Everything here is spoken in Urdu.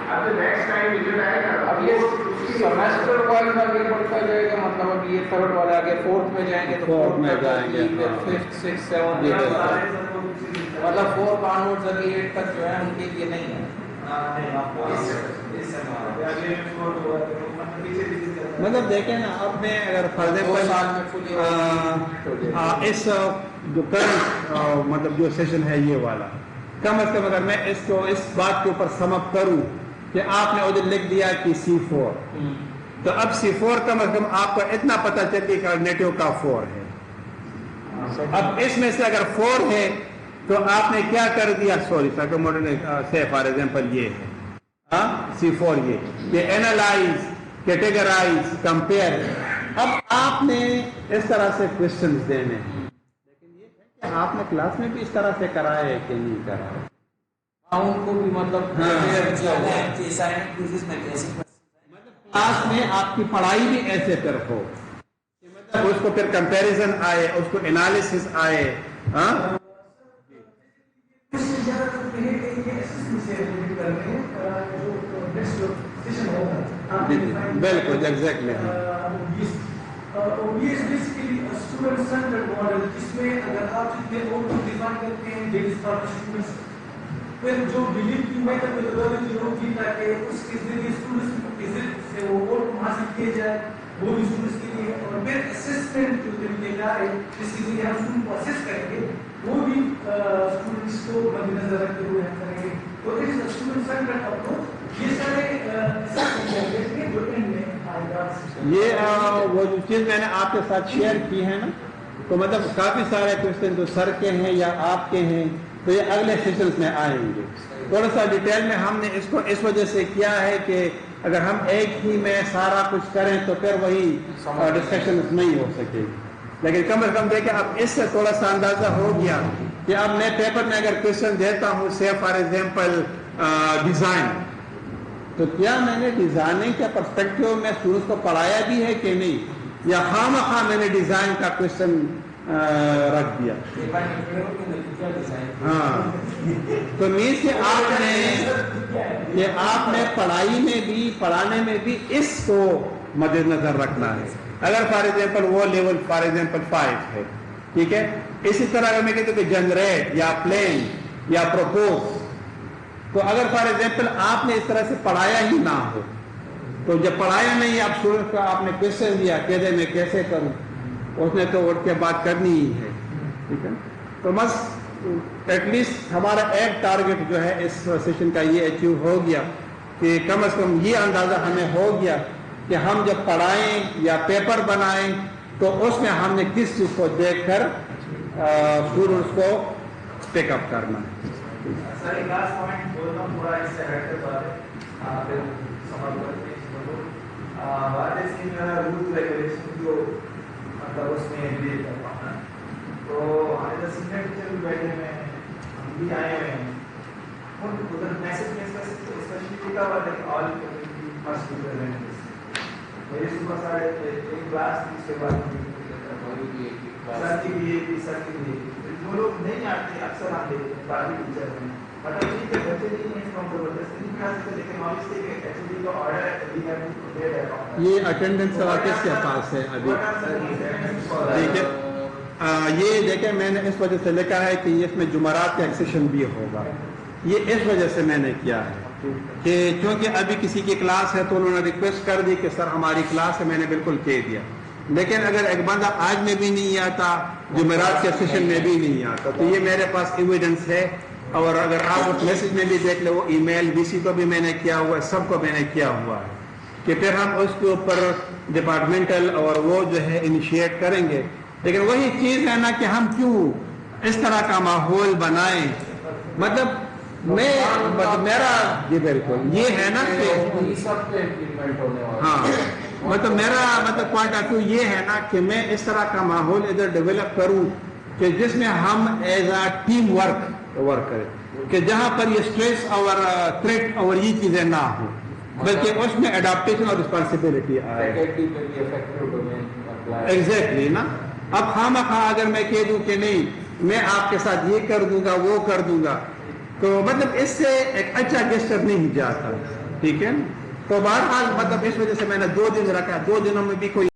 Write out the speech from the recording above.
اب نیکسٹ ٹائم وزٹ آئے گا. اب یہ سیمسٹر وائز آگے بڑھتا جائے گا, مطلب اب یہ تھرڈ والے آگے فورتھ میں جائیں گے تو فورتھ میں جائیں گے, ففتھ سکس سیون, مطلب فورتھ آنورڈز ابھی 8 تک جو ہے ان کے لیے نہیں ہے. مطلب دیکھیں نا, اب میں اگر فرض اس جو کرنٹ مطلب جو سیشن ہے یہ والا, کم از کم اگر میں اس کو اس بات کے اوپر سم اپ کروں کہ آپ نے ادھر لکھ دیا کہ C4, تو اب C4 کم از کم آپ کو اتنا پتہ چلے کہ الٹرنیٹیو کا 4 ہے. اب اس میں سے اگر 4 ہے تو آپ نے کیا کر دیا, سوری سے فار ایگزامپل یہ ہے C4, یہ اینالائز, کیٹیگرائز, کمپیئر. اب آپ نے اس طرح سے کوشچنز دینے ہیں, لیکن یہ ہے کہ آپ نے کلاس میں بھی اس طرح سے کرایا ہے کہ نہیں کرایا. ان کو بھی مطلب کلاس میں آپ کی پڑھائی بھی ایسے پر ہو کہ مطلب اس کو پھر کمپیریزن آئے, اس کو انالیسس آئے. بالکل ایگزیکٹلی. پھر جو بلیو کی میتھڈالوجی ہوگی تاکہ اس کے ذریعے اسٹوڈنٹس سے وہ اور حاصل کیا جائے, وہ بھی اسٹوڈنٹس کے لیے. اور پھر اسسمنٹ جو طریقے کار ہے جس کے ذریعے ہم اسٹوڈنٹ کو اسس کریں گے, وہ بھی اسٹوڈنٹس کو مد نظر رکھتے ہوئے ہم کریں گے. تو it is student centred approach. یہ سارے جو اینڈ میں آئے گا. یہ وہ جو چیز میں نے آپ کے ساتھ شیئر کی ہے نا, تو مطلب کافی سارے کوشچن جو سر کے ہیں یا آپ کے ہیں تو یہ اگلے سیشنز میں آئیں گے. تھوڑا سا ڈیٹیل میں ہم نے اس کو اس وجہ سے کیا ہے کہ اگر ہم ایک ہی میں سارا کچھ کریں تو پھر وہی ڈسکشن نہیں ہو سکے. لیکن کم از کم دیکھیں اب اس سے تھوڑا سا اندازہ ہو گیا کہ اب میں پیپر میں اگر کوشچن دیتا ہوں سے فار ایگزامپل ڈیزائن, تو کیا میں نے ڈیزائننگ کے پرسپیکٹیو میں اسٹوڈنٹس کو پڑھایا بھی ہے کہ نہیں, یا خواہ مخواہ میں نے ڈیزائن کا کوشچن رکھ دیا. ہاں, تو مینس کہ آپ نے پڑھائی میں بھی پڑھانے میں بھی اس کو مد نظر رکھنا ہے. اگر فار ایگزامپل وہ لیول فار ایگزامپل 5 ہے, ٹھیک ہے, اسی طرح اگر میں کہتا ہوں کہ جنریٹ یا پلین یا پروپوز, تو اگر فار ایگزامپل آپ نے اس طرح سے پڑھایا ہی نہ ہو, تو جب پڑھایا نہیں آپ اسٹوڈنٹ کا آپ نے کوشچن دیا کہ میں کیسے کروں, اس نے تو اٹھ کے بات کرنی ہی ہے. ٹھیک ہے, تو بس ایٹ لیسٹ ہمارا ایک ٹارگٹ جو ہے اس سیشن کا یہ اچیو ہو گیا کہ کم از کم یہ اندازہ ہمیں ہو گیا کہ ہم جب پڑھائیں یا پیپر بنائیں تو اس میں ہم نے کس چیز کو دیکھ کر اسٹوڈنٹس کو پک اپ کرنا ہے. سر ایک لاسٹ پوائنٹ بولتا ہوں, تھوڑا اس سے ہٹ کر بات ہے, پھر سمجھ کرتے ہیں بات ایسی میرا رول ریگولیشن جو مطلب اس میں ڈیل کر پانا. تو ہمارے جو سینئر ٹیچر بھی بیٹھے ہوئے ہیں, ہم بھی آئے ہوئے ہیں, اور ادھر میسج میں اسپیشلی لکھا ہوا تھا کہ آل فرسٹ میری صبح ساڑھے ایک کلاس تھی, اس کے بعد سر کی بھی سر کی بھی جو لوگ نہیں آتے اکثر ہم دیکھتے ہیں باقی ٹیچر ہیں, مطلب ٹھیک ہے بچے نہیں ہیں اس کو ہم زبردستی نہیں کھا سکتے, لیکن نالج سے کہ ایکچولی کا آرڈر یہ اٹینڈنس کس کے پاس ہے ابھی, ٹھیک ہے. یہ دیکھیں میں نے اس وجہ سے لکھا ہے کہ اس میں جمعرات کا ایک سیشن بھی ہوگا, یہ اس وجہ سے میں نے کیا ہے کہ چونکہ ابھی کسی کی کلاس ہے تو انہوں نے ریکویسٹ کر دی کہ سر ہماری کلاس ہے, میں نے بالکل کہہ دیا. لیکن اگر ایک بندہ آج میں بھی نہیں آتا, جمعرات کے سیشن میں بھی نہیں آتا, تو یہ میرے پاس ایویڈنس ہے. اور اگر آپ اس میسج میں بھی دیکھ لیں, وہ ای میل وی سی کو بھی میں نے کیا ہوا ہے, سب کو میں نے کیا ہوا ہے کہ پھر ہم اس کے اوپر ڈپارٹمنٹل اور وہ جو ہے انیشیٹ کریں گے. لیکن وہی چیز ہے نا کہ ہم کیوں اس طرح کا ماحول بنائیں, مطلب میرا یہ بالکل یہ ہے نا کہ ہاں مطلب میرا مطلب پوائنٹ آف ویو یہ ہے نا کہ میں اس طرح کا ماحول ادھر ڈیولپ کروں کہ جس میں ہم ایز اے ٹیم ورک کریں, کہ جہاں پر یہ اسٹریس اور تھریٹ اور یہ چیزیں نہ ہوں, بلکہ اس میں اڈاپٹیشن اور رسپانسبلٹی آئے. ایگزیکٹلی نا. اب خواہ اگر میں کہہ دوں کہ نہیں میں آپ کے ساتھ یہ کر دوں گا وہ کر دوں گا, تو مطلب اس سے ایک اچھا گیسچر نہیں جاتا. ٹھیک ہے. تو بہرحال مطلب اس وجہ سے میں نے 2 دن رکھا. 2 دنوں میں بھی کوئی